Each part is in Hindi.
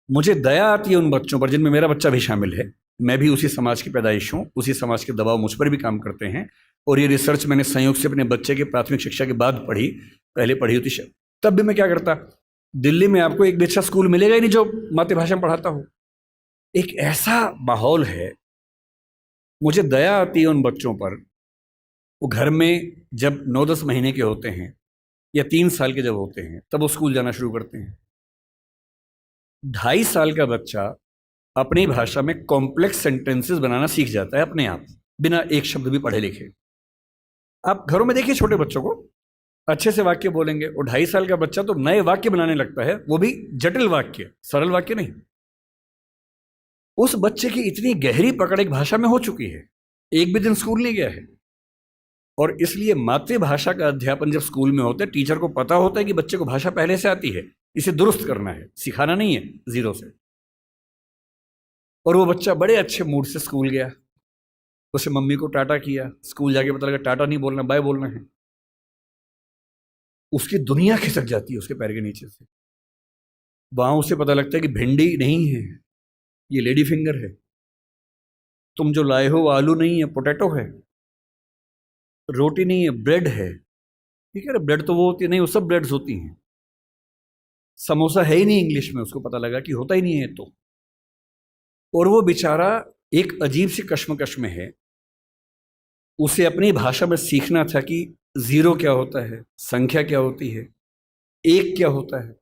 मुझे दया आती है उन बच्चों पर जिनमें मेरा बच्चा भी शामिल है। मैं भी उसी समाज की पैदाइश हूँ, उसी समाज के दबाव मुझ पर भी काम करते हैं। और ये रिसर्च मैंने संयोग से अपने बच्चे के प्राथमिक शिक्षा के बाद पढ़ी, पहले पढ़ी होती तब भी मैं क्या करता, दिल्ली में आपको एक भी अच्छा स्कूल मिलेगा ही नहीं जो मातृभाषा में पढ़ाता हो। एक ऐसा माहौल है, मुझे दया आती है उन बच्चों पर। वो घर में जब 9-10 महीने के होते हैं या 3 साल के जब होते हैं तब वो स्कूल जाना शुरू करते हैं। 2.5 साल का बच्चा अपनी भाषा में कॉम्प्लेक्स सेंटेंसेस बनाना सीख जाता है अपने आप, बिना एक शब्द भी पढ़े लिखे। आप घरों में देखिए छोटे बच्चों को, अच्छे से वाक्य बोलेंगे। और 2.5 साल का बच्चा तो नए वाक्य बनाने लगता है, वो भी जटिल वाक्य, सरल वाक्य नहीं। उस बच्चे की इतनी गहरी पकड़ एक भाषा में हो चुकी है, एक भी दिन स्कूल नहीं गया है। और इसलिए मातृभाषा का अध्यापन जब स्कूल में होता है, टीचर को पता होता है कि बच्चे को भाषा पहले से आती है, इसे दुरुस्त करना है, सिखाना नहीं है जीरो से। और वो बच्चा बड़े अच्छे मूड से स्कूल गया, उसे मम्मी को टाटा किया, स्कूल जाके पता लगा टाटा नहीं बोलना, बाय बोलना है। उसकी दुनिया खिसक जाती है उसके पैर के नीचे से। वहां उसे पता लगता है कि भिंडी नहीं है, ये लेडी फिंगर है। तुम जो लाए हो वो आलू नहीं है, पोटैटो है। रोटी नहीं है, ब्रेड है। ठीक है, ब्रेड तो वो होती है नहीं, वो सब ब्रेड्स होती हैं। समोसा है ही नहीं इंग्लिश में, उसको पता लगा कि होता ही नहीं है तो। और वो बेचारा एक अजीब सी कश्मकश में है। उसे अपनी भाषा में सीखना था कि जीरो क्या होता है, संख्या क्या होती है, एक क्या होता है।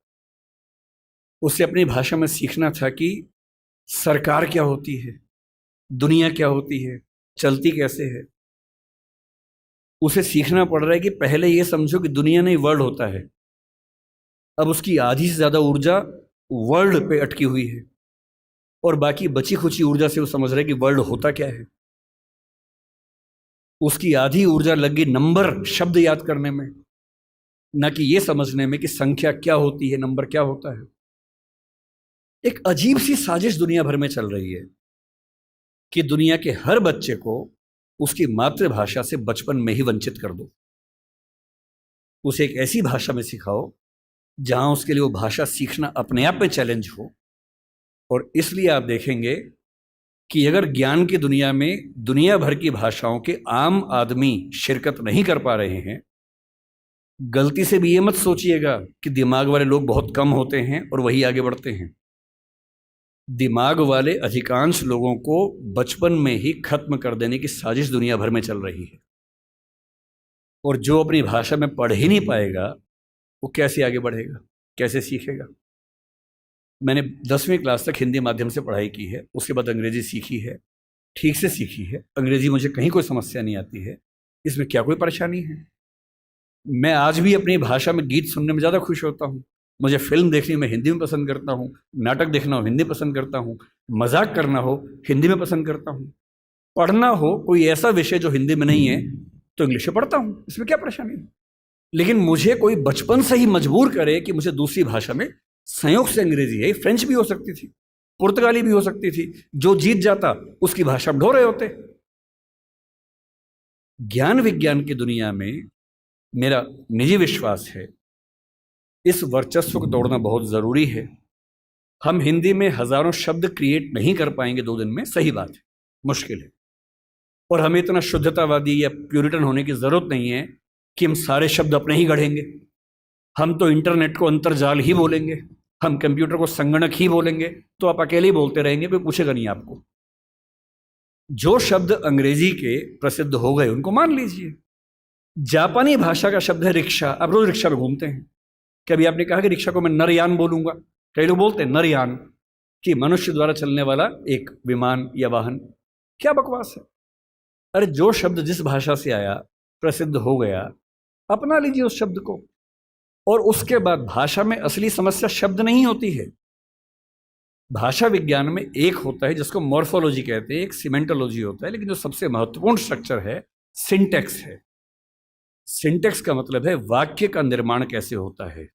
उसे अपनी भाषा में सीखना था कि सरकार क्या होती है, दुनिया क्या होती है, चलती कैसे है। उसे सीखना पड़ रहा है कि पहले ये समझो कि दुनिया नहीं वर्ल्ड होता है। अब उसकी आधी से ज्यादा ऊर्जा वर्ल्ड पे अटकी हुई है और बाकी बची खुची ऊर्जा से वो समझ रहा है कि वर्ल्ड होता क्या है। उसकी आधी ऊर्जा लगी नंबर शब्द याद करने में, न कि ये समझने में कि संख्या क्या होती है, नंबर क्या होता है। एक अजीब सी साजिश दुनिया भर में चल रही है कि दुनिया के हर बच्चे को उसकी मातृभाषा से बचपन में ही वंचित कर दो। उसे एक ऐसी भाषा में सिखाओ जहां उसके लिए वो भाषा सीखना अपने आप में चैलेंज हो। और इसलिए आप देखेंगे कि अगर ज्ञान की दुनिया में दुनिया भर की भाषाओं के आम आदमी शिरकत नहीं कर पा रहे हैं, गलती से भी ये मत सोचिएगा कि दिमाग वाले लोग बहुत कम होते हैं और वही आगे बढ़ते हैं। दिमाग वाले अधिकांश लोगों को बचपन में ही खत्म कर देने की साजिश दुनिया भर में चल रही है। और जो अपनी भाषा में पढ़ ही नहीं पाएगा वो कैसे आगे बढ़ेगा, कैसे सीखेगा। मैंने 10वीं क्लास तक हिंदी माध्यम से पढ़ाई की है, उसके बाद अंग्रेजी सीखी है, ठीक से सीखी है। अंग्रेजी मुझे कहीं कोई समस्या नहीं आती है, इसमें क्या कोई परेशानी है। मैं आज भी अपनी भाषा में गीत सुनने में ज़्यादा खुश होता हूँ। मुझे फिल्म देखनी मैं हिंदी में पसंद करता हूँ, नाटक देखना हो हिंदी पसंद करता हूँ, मजाक करना हो हिंदी में पसंद करता हूँ। पढ़ना हो कोई ऐसा विषय जो हिंदी में नहीं है तो इंग्लिश में पढ़ता हूँ, इसमें क्या परेशानी है। लेकिन मुझे कोई बचपन से ही मजबूर करे कि मुझे दूसरी भाषा में, संयोग से अंग्रेजी है, फ्रेंच भी हो सकती थी, पुर्तगाली भी हो सकती थी, जो जीत जाता उसकी भाषा ढो रहे होते। ज्ञान विज्ञान की दुनिया में मेरा निजी विश्वास है इस वर्चस्व को तोड़ना बहुत जरूरी है। हम हिंदी में हजारों शब्द क्रिएट नहीं कर पाएंगे 2 दिन में, सही बात है, मुश्किल है। और हमें इतना शुद्धतावादी या प्यूरिटन होने की जरूरत नहीं है कि हम सारे शब्द अपने ही गढ़ेंगे। हम तो इंटरनेट को अंतर्जाल ही बोलेंगे, हम कंप्यूटर को संगणक ही बोलेंगे, तो आप अकेले ही बोलते रहेंगे, कोई पूछेगा नहीं आपको। जो शब्द अंग्रेजी के प्रसिद्ध हो गए उनको मान लीजिए। जापानी भाषा का शब्द है रिक्शा, आप रोज रिक्शा में घूमते हैं, कभी आपने कहा कि रिक्शा को मैं नरयान बोलूंगा? कई लोग बोलते हैं नरयान, कि मनुष्य द्वारा चलने वाला एक विमान या वाहन। क्या बकवास है। अरे जो शब्द जिस भाषा से आया, प्रसिद्ध हो गया, अपना लीजिए उस शब्द को। और उसके बाद भाषा में असली समस्या शब्द नहीं होती है। भाषा विज्ञान में एक होता है जिसको मॉर्फोलॉजी कहते हैं, एक सिमेंटोलॉजी होता है, लेकिन जो सबसे महत्वपूर्ण स्ट्रक्चर है सिंटेक्स है। सिंटेक्स का मतलब है वाक्य का निर्माण कैसे होता है,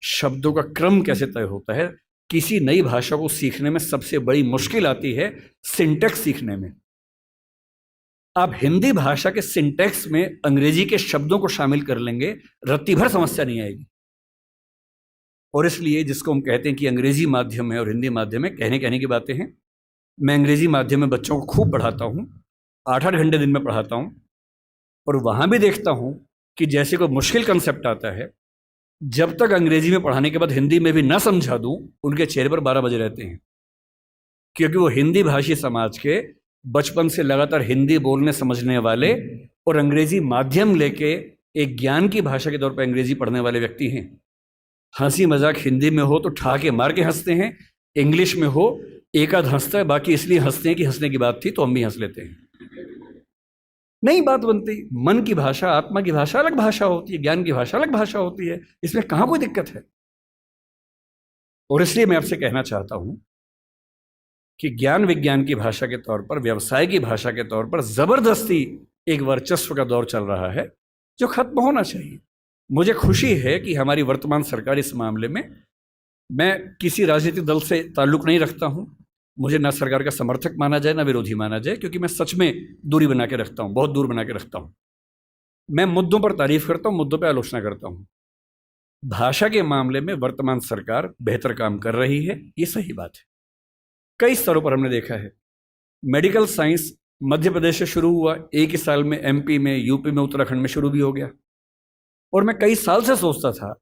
शब्दों का क्रम कैसे तय होता है। किसी नई भाषा को सीखने में सबसे बड़ी मुश्किल आती है सिंटेक्स सीखने में। आप हिंदी भाषा के सिंटेक्स में अंग्रेजी के शब्दों को शामिल कर लेंगे, रत्ती भर समस्या नहीं आएगी। और इसलिए जिसको हम कहते हैं कि अंग्रेजी माध्यम है और हिंदी माध्यम है, कहने की बातें हैं। मैं अंग्रेजी माध्यम में बच्चों को खूब पढ़ाता हूँ, 8-8 घंटे दिन में पढ़ाता हूँ, और वहाँ भी देखता हूँ कि जैसे कोई मुश्किल कंसेप्ट आता है, जब तक अंग्रेजी में पढ़ाने के बाद हिंदी में भी ना समझा दूँ, उनके चेहरे पर 12 बजे रहते हैं, क्योंकि वो हिंदी भाषी समाज के बचपन से लगातार हिंदी बोलने समझने वाले और अंग्रेजी माध्यम लेके एक ज्ञान की भाषा के तौर पर अंग्रेजी पढ़ने वाले व्यक्ति हैं। हंसी मजाक हिंदी में हो तो ठहाके मार के हंसते हैं, इंग्लिश में हो एक आध हंसता है, बाकी इसलिए हंसते हैं कि हंसने की बात थी तो हम भी हंस लेते हैं। नहीं बात बनती। मन की भाषा, आत्मा की भाषा अलग भाषा होती है, ज्ञान की भाषा अलग भाषा होती है, इसमें कहाँ कोई दिक्कत है। और इसलिए मैं आपसे कहना चाहता हूं कि ज्ञान विज्ञान की भाषा के तौर पर, व्यवसाय की भाषा के तौर पर जबरदस्ती एक वर्चस्व का दौर चल रहा है जो खत्म होना चाहिए। मुझे खुशी है कि हमारी वर्तमान सरकार इस मामले में, मैं किसी राजनीतिक दल से ताल्लुक नहीं रखता हूं, मुझे ना सरकार का समर्थक माना जाए ना विरोधी माना जाए, क्योंकि मैं सच में दूरी बना के रखता हूं, बहुत दूर बना के रखता हूं। मैं मुद्दों पर तारीफ करता हूं, मुद्दों पर आलोचना करता हूं। भाषा के मामले में वर्तमान सरकार बेहतर काम कर रही है, ये सही बात है। कई स्तरों पर हमने देखा है। मेडिकल साइंस मध्य प्रदेश से शुरू हुआ, एक ही साल में एमपी में, यूपी में, उत्तराखंड में शुरू भी हो गया। और मैं कई साल से सोचता था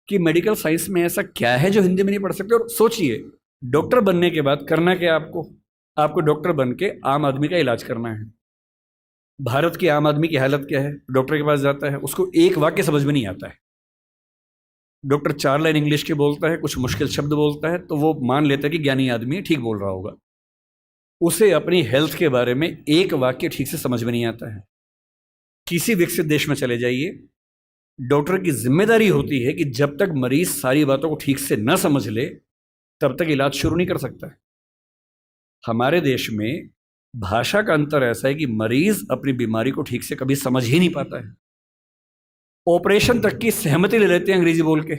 कि मेडिकल साइंस में ऐसा क्या है जो हिंदी में नहीं पढ़ सकते। और सोचिए, डॉक्टर बनने के बाद करना क्या आपको डॉक्टर बन के आम आदमी का इलाज करना है। भारत के आम आदमी की हालत क्या है? डॉक्टर के पास जाता है, उसको एक वाक्य समझ में नहीं आता है। डॉक्टर 4 लाइन इंग्लिश के बोलता है, कुछ मुश्किल शब्द बोलता है, तो वो मान लेता है कि ज्ञानी आदमी ठीक बोल रहा होगा। उसे अपनी हेल्थ के बारे में एक वाक्य ठीक से समझ में नहीं आता है। किसी विकसित देश में चले जाइए, डॉक्टर की जिम्मेदारी होती है कि जब तक मरीज सारी बातों को ठीक से न समझ ले तब तक इलाज शुरू नहीं कर सकता है। हमारे देश में भाषा का अंतर ऐसा है कि मरीज अपनी बीमारी को ठीक से कभी समझ ही नहीं पाता है। ऑपरेशन तक की सहमति ले लेते हैं अंग्रेजी बोल के,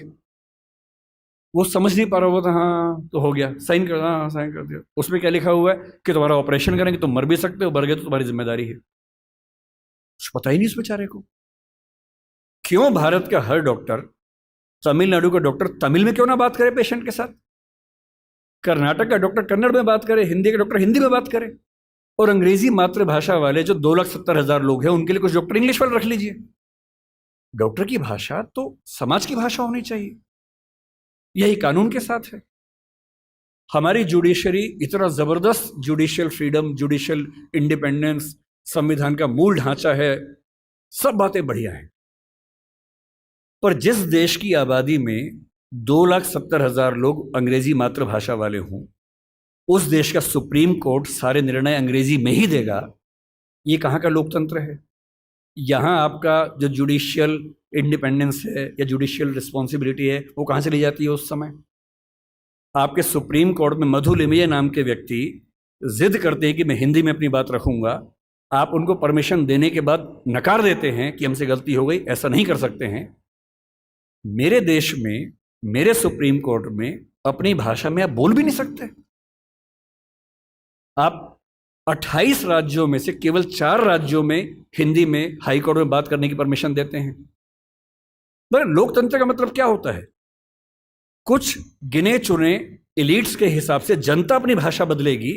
वो समझ नहीं पा रहा होता, हाँ तो हो गया, साइन कर, हाँ साइन कर दिया। उसमें क्या लिखा हुआ है कि तुम्हारा ऑपरेशन करेंगे, तुम मर भी सकते हो, मर गए तो तुम्हारी जिम्मेदारी है। कुछ पता ही नहीं उस बेचारे को। क्यों भारत का हर डॉक्टर, तमिलनाडु का डॉक्टर तमिल में क्यों ना बात करे पेशेंट के साथ, कर्नाटक का डॉक्टर कन्नड़ में बात करे, हिंदी का डॉक्टर हिंदी में बात करे, और अंग्रेजी मातृभाषा वाले जो 2,70,000 लोग हैं उनके लिए कुछ डॉक्टर इंग्लिश वाले रख लीजिए। डॉक्टर की भाषा तो समाज की भाषा होनी चाहिए। यही कानून के साथ है। हमारी जुडिशरी इतना जबरदस्त जुडिशियल फ्रीडम, जुडिशियल इंडिपेंडेंस, संविधान का मूल ढांचा है, सब बातें बढ़िया हैं। पर जिस देश की आबादी में 2,70,000 लोग अंग्रेजी मातृभाषा वाले हों, उस देश का सुप्रीम कोर्ट सारे निर्णय अंग्रेजी में ही देगा, ये कहाँ का लोकतंत्र है? यहाँ आपका जो जुडिशियल इंडिपेंडेंस है या जुडिशियल रिस्पॉन्सिबिलिटी है वो कहाँ चली जाती है? उस समय आपके सुप्रीम कोर्ट में मधु लिमये नाम के व्यक्ति जिद करते हैं कि मैं हिंदी में अपनी बात रखूंगा, आप उनको परमिशन देने के बाद नकार देते हैं कि हमसे गलती हो गई, ऐसा नहीं कर सकते हैं। मेरे देश में, मेरे सुप्रीम कोर्ट में अपनी भाषा में आप बोल भी नहीं सकते। आप 28 राज्यों में से केवल 4 राज्यों में हिंदी में हाई कोर्ट में बात करने की परमिशन देते हैं। लोकतंत्र का मतलब क्या होता है? कुछ गिने चुने एलिट्स के हिसाब से जनता अपनी भाषा बदलेगी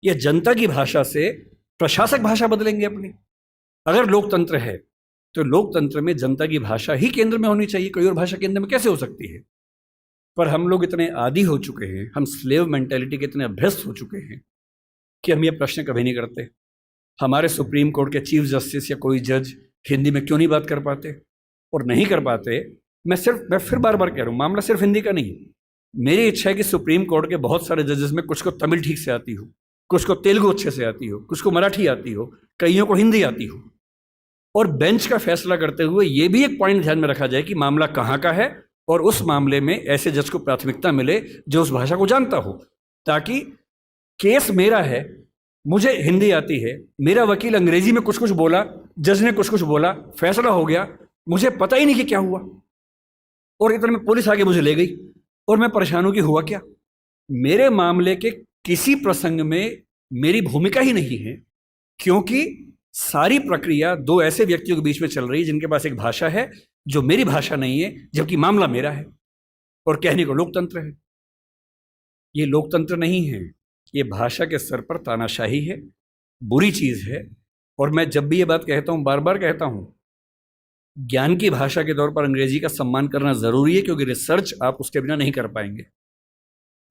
या जनता की भाषा से प्रशासक भाषा बदलेंगे अपनी? अगर लोकतंत्र है तो लोकतंत्र में जनता की भाषा ही केंद्र में होनी चाहिए, कोई और भाषा केंद्र में कैसे हो सकती है? पर हम लोग इतने आदी हो चुके हैं, हम स्लेव मेंटेलिटी के इतने अभ्यस्त हो चुके हैं कि हम ये प्रश्न कभी नहीं करते। हमारे सुप्रीम कोर्ट के चीफ जस्टिस या कोई जज हिंदी में क्यों नहीं बात कर पाते? और नहीं कर पाते, मैं फिर बार बार कह रहा हूँ, मामला सिर्फ हिंदी का नहीं। मेरी इच्छा है कि सुप्रीम कोर्ट के बहुत सारे जजेस में कुछ को तमिल ठीक से आती हो, कुछ को तेलुगु अच्छे से आती हो, कुछ को मराठी आती हो, कईयों को हिंदी आती हो। और बेंच का फैसला करते हुए ये भी एक पॉइंट ध्यान में रखा जाए कि मामला कहाँ का है और उस मामले में ऐसे जज को प्राथमिकता मिले जो उस भाषा को जानता हो, ताकि केस मेरा है, मुझे हिंदी आती है, मेरा वकील अंग्रेजी में कुछ कुछ बोला, जज ने कुछ कुछ बोला, फैसला हो गया, मुझे पता ही नहीं कि क्या हुआ, और इतने में पुलिस आगे मुझे ले गई और मैं परेशान हूं कि हुआ क्या। मेरे मामले के किसी प्रसंग में मेरी भूमिका ही नहीं है, क्योंकि सारी प्रक्रिया 2 ऐसे व्यक्तियों के बीच में चल रही है जिनके पास एक भाषा है जो मेरी भाषा नहीं है, जबकि मामला मेरा है। और कहने को लोकतंत्र है। ये लोकतंत्र नहीं है, ये भाषा के स्तर पर तानाशाही है, बुरी चीज है। और मैं जब भी ये बात कहता हूं, बार बार कहता हूं, ज्ञान की भाषा के तौर पर अंग्रेजी का सम्मान करना जरूरी है, क्योंकि रिसर्च आप उसके बिना नहीं कर पाएंगे।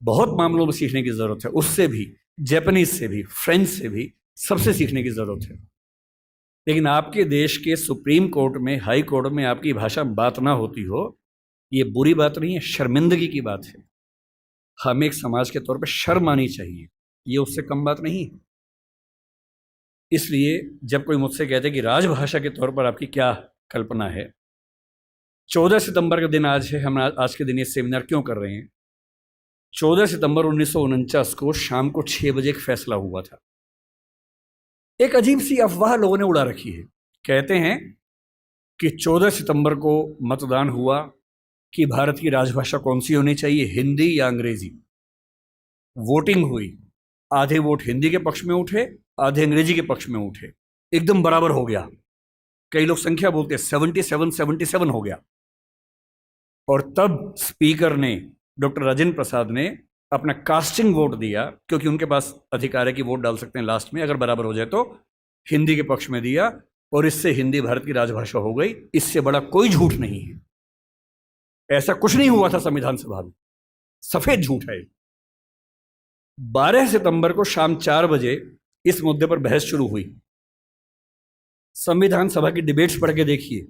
बहुत मामलों में सीखने की जरूरत है, उससे भी, जापानीज से भी, फ्रेंच से भी, सबसे सीखने की जरूरत है। लेकिन आपके देश के सुप्रीम कोर्ट में, हाई कोर्ट में आपकी भाषा में बात ना होती हो, ये बुरी बात नहीं है, शर्मिंदगी की बात है। हमें एक समाज के तौर पर शर्म आनी चाहिए, ये उससे कम बात नहीं है। इसलिए जब कोई मुझसे कहते कि राजभाषा के तौर पर आपकी क्या कल्पना है, 14 सितंबर का दिन आज है, हम आज के दिन ये सेमिनार क्यों कर रहे हैं? 14 सितंबर 1949 को शाम को 6 बजे एक फैसला हुआ था। एक अजीब सी अफवाह लोगों ने उड़ा रखी है। कहते हैं कि 14 सितंबर को मतदान हुआ कि भारत की राजभाषा कौन सी होनी चाहिए, हिंदी या अंग्रेजी। वोटिंग हुई, आधे वोट हिंदी के पक्ष में उठे, आधे अंग्रेजी के पक्ष में उठे, एकदम बराबर हो गया। कई लोग संख्या बोलते हैं, 77 हो गया। और तब स्पीकर ने, डॉक्टर राजेंद्र प्रसाद ने अपना कास्टिंग वोट दिया, क्योंकि उनके पास अधिकार है कि वोट डाल सकते हैं लास्ट में, अगर बराबर हो जाए तो, हिंदी के पक्ष में दिया, और इससे हिंदी भारत की राजभाषा हो गई। इससे बड़ा कोई झूठ नहीं है। ऐसा कुछ नहीं हुआ था संविधान सभा में, सफेद झूठ है। 12 सितंबर को शाम 4 बजे इस मुद्दे पर बहस शुरू हुई। संविधान सभा की डिबेट्स पढ़ के देखिए,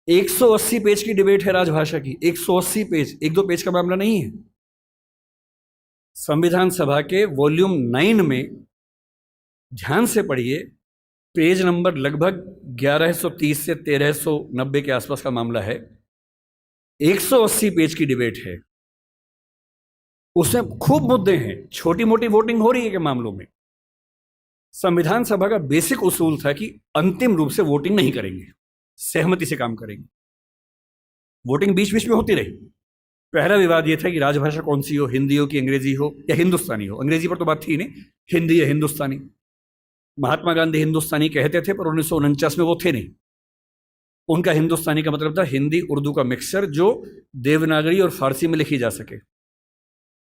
180 पेज की डिबेट है राजभाषा की, 180 पेज, 1-2 पेज का मामला नहीं है। संविधान सभा के वॉल्यूम 9 में ध्यान से पढ़िए, पेज नंबर लगभग 1130 से 1390 के आसपास का मामला है। 180 पेज की डिबेट है, उसमें खूब मुद्दे हैं, छोटी मोटी वोटिंग हो रही है के मामलों में। संविधान सभा का बेसिक उसूल था कि अंतिम रूप से वोटिंग नहीं करेंगे, सहमति से काम करेंगे। वोटिंग बीच बीच में होती रही। पहला विवाद यह था कि राजभाषा कौन सी हो, हिंदी हो कि अंग्रेजी हो या हिंदुस्तानी हो। अंग्रेजी पर तो बात थी नहीं, हिंदी या हिंदुस्तानी। महात्मा गांधी हिंदुस्तानी कहते थे, पर 1949 में वो थे नहीं। उनका हिंदुस्तानी का मतलब था हिंदी उर्दू का मिक्सचर, जो देवनागरी और फारसी में लिखी जा सके।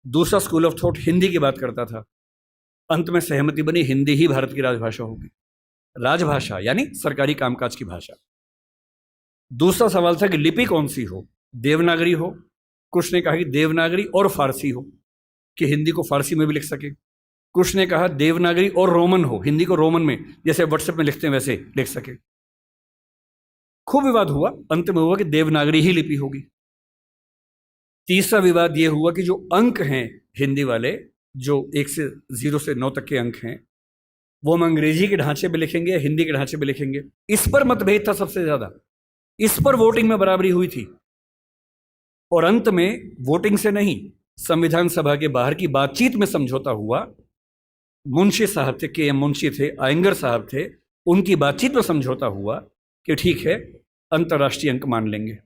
दूसरा स्कूल ऑफ थॉट हिंदी की बात करता था। अंत में सहमति बनी, हिंदी ही भारत की राजभाषा होगी। राजभाषा यानी सरकारी कामकाज की भाषा। दूसरा सवाल था कि लिपि कौन सी हो, देवनागरी हो, कुछ ने कहा कि देवनागरी और फारसी हो, कि हिंदी को फारसी में भी लिख सके। कुछ ने कहा देवनागरी और रोमन हो, हिंदी को रोमन में, जैसे व्हाट्सएप में लिखते हैं वैसे लिख सके। खूब विवाद हुआ, अंत में हुआ कि देवनागरी ही लिपि होगी। तीसरा विवाद यह हुआ कि जो अंक हैं हिंदी वाले, जो 1 से 0 से 9 तक के अंक हैं, वो हम अंग्रेजी के ढांचे में लिखेंगे या हिंदी के ढांचे में लिखेंगे। इस पर मतभेद था सबसे ज्यादा, इस पर वोटिंग में बराबरी हुई थी। और अंत में वोटिंग से नहीं, संविधान सभा के बाहर की बातचीत में समझौता हुआ। मुंशी साहब थे, के एम मुंशी थे, आयंगर साहब थे, उनकी बातचीत में समझौता हुआ कि ठीक है, अंतर्राष्ट्रीय अंक मान लेंगे।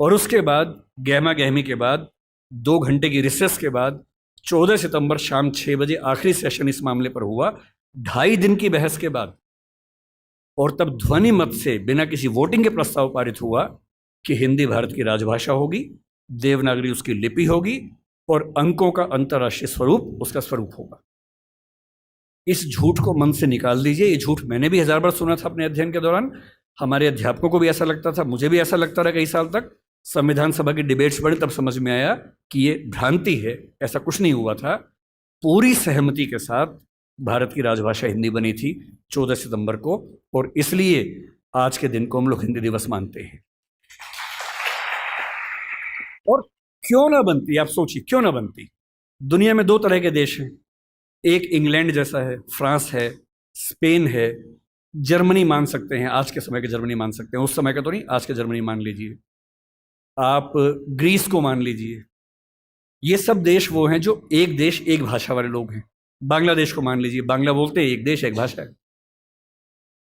और उसके बाद गहमा गहमी के बाद, 2 घंटे की रिसेस के बाद, 14 सितंबर शाम 6 बजे आखिरी सेशन इस मामले पर हुआ, 2.5 दिन की बहस के बाद। और तब ध्वनि मत से, बिना किसी वोटिंग के प्रस्ताव पारित हुआ कि हिंदी भारत की राजभाषा होगी, देवनागरी उसकी लिपि होगी, और अंकों का अंतर्राष्ट्रीय स्वरूप उसका स्वरूप होगा। इस झूठ को मन से निकाल दीजिए। ये झूठ मैंने भी 1000 बार सुना था अपने अध्ययन के दौरान, हमारे अध्यापकों को भी ऐसा लगता था, मुझे भी ऐसा लगता रहा कई साल तक। संविधान सभा की डिबेट्स पढ़ी तब समझ में आया कि ये भ्रांति है, ऐसा कुछ नहीं हुआ था। पूरी सहमति के साथ भारत की राजभाषा हिंदी बनी थी 14 सितंबर को, और इसलिए आज के दिन को हम लोग हिंदी दिवस मानते हैं। और क्यों ना बनती, आप सोचिए क्यों ना बनती। दुनिया में 2 तरह के देश हैं, एक इंग्लैंड जैसा है, फ्रांस है, स्पेन है, जर्मनी मान सकते हैं, आज के समय के जर्मनी मान सकते हैं, उस समय का तो नहीं, आज के जर्मनी मान लीजिए, आप ग्रीस को मान लीजिए। ये सब देश वो हैं जो एक देश एक भाषा वाले लोग हैं। बांग्लादेश को मान लीजिए, बांग्ला बोलते हैं, एक देश एक भाषा है।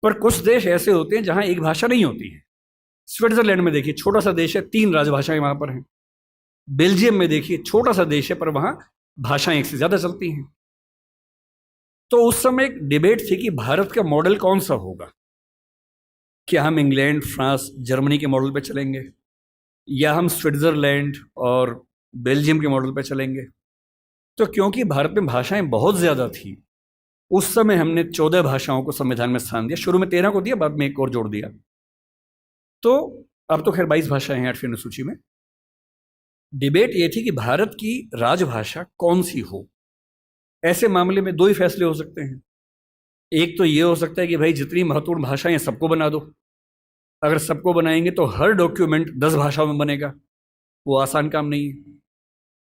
पर कुछ देश ऐसे होते हैं जहां एक भाषा नहीं होती है। स्विट्जरलैंड में देखिए, छोटा सा देश है, 3 राजभाषाएं वहां पर हैं। बेल्जियम में देखिए, छोटा सा देश है, पर वहां भाषाएं 1 से ज्यादा चलती हैं। तो उस समय एक डिबेट थी कि भारत का मॉडल कौन सा होगा। क्या हम इंग्लैंड, फ्रांस, जर्मनी के मॉडल पे चलेंगे, या हम स्विट्ज़रलैंड और बेल्जियम के मॉडल पर चलेंगे? तो क्योंकि भारत में भाषाएं बहुत ज़्यादा थी, उस समय हमने 14 भाषाओं को संविधान में स्थान दिया। शुरू में 13 को दिया, बाद में एक और जोड़ दिया। तो अब तो खैर 22 भाषाएं हैं 8वीं अनुसूची में। डिबेट ये थी कि भारत की राजभाषा कौन सी हो। ऐसे मामले में दो ही फैसले हो सकते हैं। एक तो ये हो सकता है कि भाई जितनी महत्वपूर्ण भाषाएं हैं सबको बना दो। अगर सबको बनाएंगे तो हर डॉक्यूमेंट 10 भाषाओं में बनेगा, वो आसान काम नहीं है।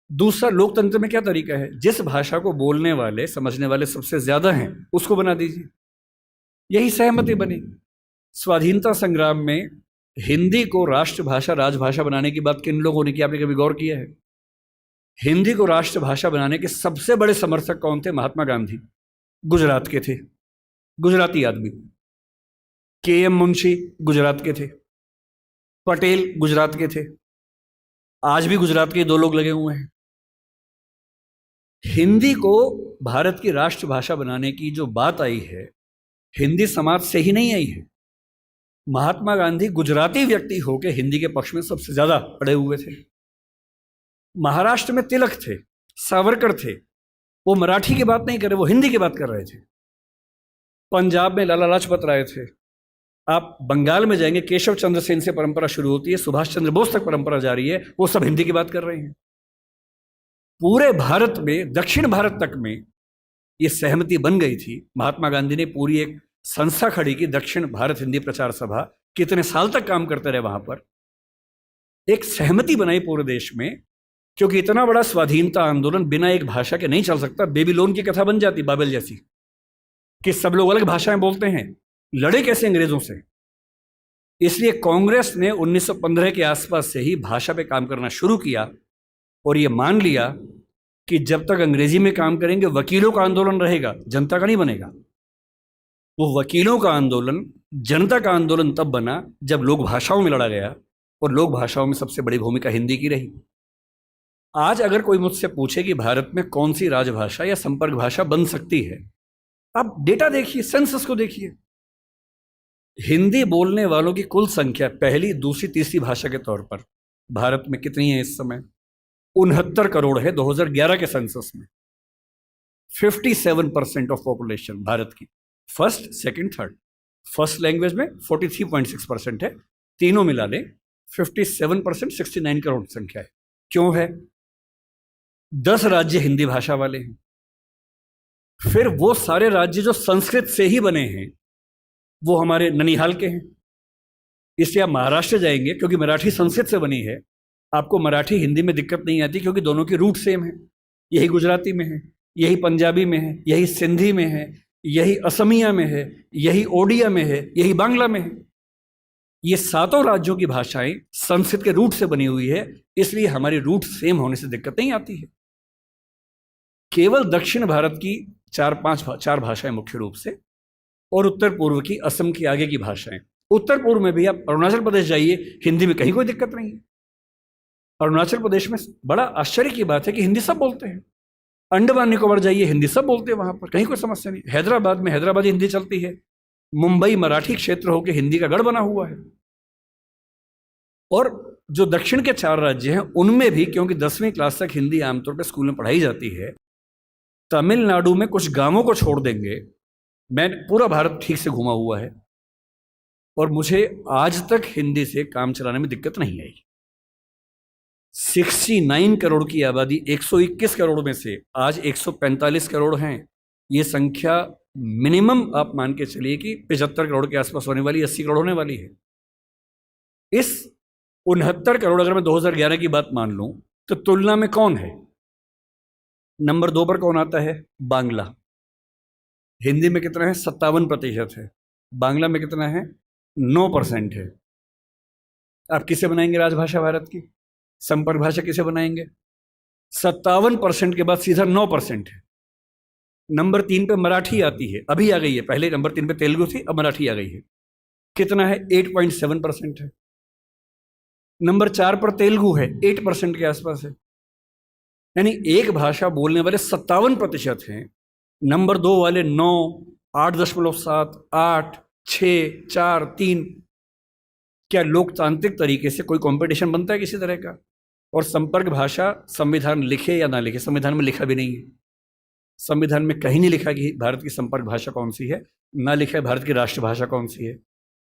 दूसरा, लोकतंत्र में क्या तरीका है, जिस भाषा को बोलने वाले समझने वाले सबसे ज्यादा हैं उसको बना दीजिए। यही सहमति बनी। स्वाधीनता संग्राम में हिंदी को राष्ट्रभाषा राजभाषा बनाने की बात किन लोगों ने की, आपने कभी गौर किया है? हिंदी को राष्ट्रभाषा बनाने के सबसे बड़े समर्थक कौन थे? महात्मा गांधी, गुजरात के थे, गुजराती आदमी। के.एम. मुंशी गुजरात के थे, पटेल गुजरात के थे, आज भी गुजरात के दो लोग लगे हुए हैं। हिंदी को भारत की राष्ट्रभाषा बनाने की जो बात आई है, हिंदी समाज से ही नहीं आई है। महात्मा गांधी गुजराती व्यक्ति होकर हिंदी के पक्ष में सबसे ज्यादा अड़े हुए थे। महाराष्ट्र में तिलक थे, सावरकर थे, वो मराठी की बात नहीं कर रहे, वो हिंदी की बात कर रहे थे। पंजाब में लाला लाजपत राय थे। आप बंगाल में जाएंगे, केशव चंद्र सेन से परंपरा शुरू होती है, सुभाष चंद्र बोस तक परंपरा जारी है, वो सब हिंदी की बात कर रहे हैं। पूरे भारत में, दक्षिण भारत तक में ये सहमति बन गई थी। महात्मा गांधी ने पूरी एक संस्था खड़ी की, दक्षिण भारत हिंदी प्रचार सभा। कितने साल तक काम करते रहे वहां पर। एक सहमति बनाई पूरे देश में, क्योंकि इतना बड़ा स्वाधीनता आंदोलन बिना एक भाषा के नहीं चल सकता। बेबीलोन की कथा बन जाती, बाबेल जैसी, कि सब लोग अलग भाषाएं बोलते हैं, लड़े कैसे अंग्रेजों से। इसलिए कांग्रेस ने 1915 के आसपास से ही भाषा पे काम करना शुरू किया और ये मान लिया कि जब तक अंग्रेजी में काम करेंगे वकीलों का आंदोलन रहेगा, जनता का नहीं बनेगा। वो वकीलों का आंदोलन जनता का आंदोलन तब बना जब लोक भाषाओं में लड़ा गया, और लोक भाषाओं में सबसे बड़ी भूमिका हिंदी की रही। आज अगर कोई मुझसे पूछे कि भारत में कौन सी राजभाषा या संपर्क भाषा बन सकती है, आप डेटा देखिए, सेंसस को देखिए। हिंदी बोलने वालों की कुल संख्या पहली, दूसरी, तीसरी भाषा के तौर पर भारत में कितनी है इस समय? 69 करोड़ है 2011 के सेंसस में। 57% ऑफ पॉपुलेशन भारत की, first, second, third. First language में 43.6% है, तीनों मिला लें 57%, 69 करोड़ संख्या है। क्यों है? 10 राज्य हिंदी भाषा वाले हैं। फिर वो सारे राज्य जो संस्कृत से ही बने हैं, वो हमारे ननिहाल के हैं। इसलिए आप महाराष्ट्र जाएंगे, क्योंकि मराठी संस्कृत से बनी है, आपको मराठी हिंदी में दिक्कत नहीं आती, क्योंकि दोनों की रूट सेम है। यही गुजराती में है, यही पंजाबी में है, यही सिंधी में है, यही असमिया में है, यही ओडिया में है, यही बांग्ला में है। ये सातों राज्यों की भाषाएं संस्कृत के रूट से बनी हुई है, इसलिए हमारी रूट सेम होने से दिक्कत नहीं आती है। केवल दक्षिण भारत की चार भाषाएं मुख्य रूप से, और उत्तर पूर्व की, असम की आगे की भाषाएं। उत्तर पूर्व में भी आप अरुणाचल प्रदेश जाइए, हिंदी में कहीं कोई दिक्कत नहीं है। अरुणाचल प्रदेश में बड़ा आश्चर्य की बात है कि हिंदी सब बोलते हैं। अंडमान निकोबार जाइए, हिंदी सब बोलते हैं, वहां पर कहीं कोई समस्या नहीं। हैदराबाद में हैदराबादी हिंदी चलती है। मुंबई मराठी क्षेत्र होकर हिंदी का गढ़ बना हुआ है। और जो दक्षिण के 4 राज्य हैं उनमें भी, क्योंकि 10वीं क्लास तक हिंदी आमतौर पर स्कूल में पढ़ाई जाती है, तमिलनाडु में कुछ गांवों को छोड़ देंगे, मैं पूरा भारत ठीक से घुमा हुआ है, और मुझे आज तक हिंदी से काम चलाने में दिक्कत नहीं आई। 69 करोड़ की आबादी 121 करोड़ में से आज 145 करोड़ हैं। ये संख्या मिनिमम आप मान के चलिए कि 75 करोड़ के आसपास होने वाली, 80 करोड़ होने वाली है। इस 69 करोड़ अगर मैं 2011 की बात मान लूं, तो तुलना में कौन है? नंबर 2 पर कौन आता है? बांग्ला। हिंदी में कितना है? 57% है। बांग्ला में कितना है? 9% है। आप किसे बनाएंगे राजभाषा भारत की? संपर्क भाषा किसे बनाएंगे? 57% के बाद सीधा 9% है। नंबर 3 पे मराठी आती है, अभी आ गई है। पहले नंबर 3 पे तेलुगु थी, अब मराठी आ गई है। कितना है? 8.7% है। नंबर 4 पर तेलुगु है, 8% के आसपास है। यानी एक भाषा बोलने वाले 57% हैं। नंबर 2 वाले 9, 8.7, 8, 6, 4, 3। क्या लोकतांत्रिक तरीके से कोई कंपटीशन बनता है किसी तरह का? और संपर्क भाषा संविधान लिखे या ना लिखे, संविधान में लिखा भी नहीं है। संविधान में कहीं नहीं लिखा कि भारत की संपर्क भाषा कौन सी है, ना लिखा है भारत की राष्ट्रभाषा कौन सी है,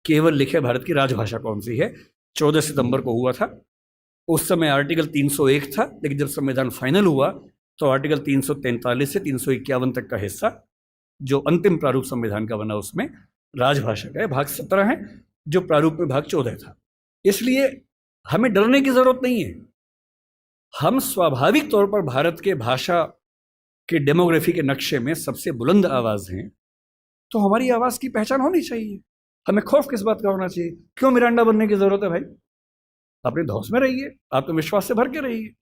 केवल लिखे भारत की राजभाषा कौन सी है। 14 सितंबर को हुआ था, उस समय आर्टिकल 301 था, लेकिन जब संविधान फाइनल हुआ तो आर्टिकल 343 से 351 तक का हिस्सा जो अंतिम प्रारूप संविधान का बना उसमें राजभाषा का है। भाग 17 है, जो प्रारूप में भाग 14 था। इसलिए हमें डरने की जरूरत नहीं है। हम स्वाभाविक तौर पर भारत के भाषा के डेमोग्राफी के नक्शे में सबसे बुलंद आवाज हैं, तो हमारी आवाज की पहचान होनी चाहिए। हमें खौफ किस बात का होना चाहिए? क्यों मिरांडा बनने की जरूरत है भाई? अपने धौंस में रहिए, आत्मविश्वास से भर के रहिए।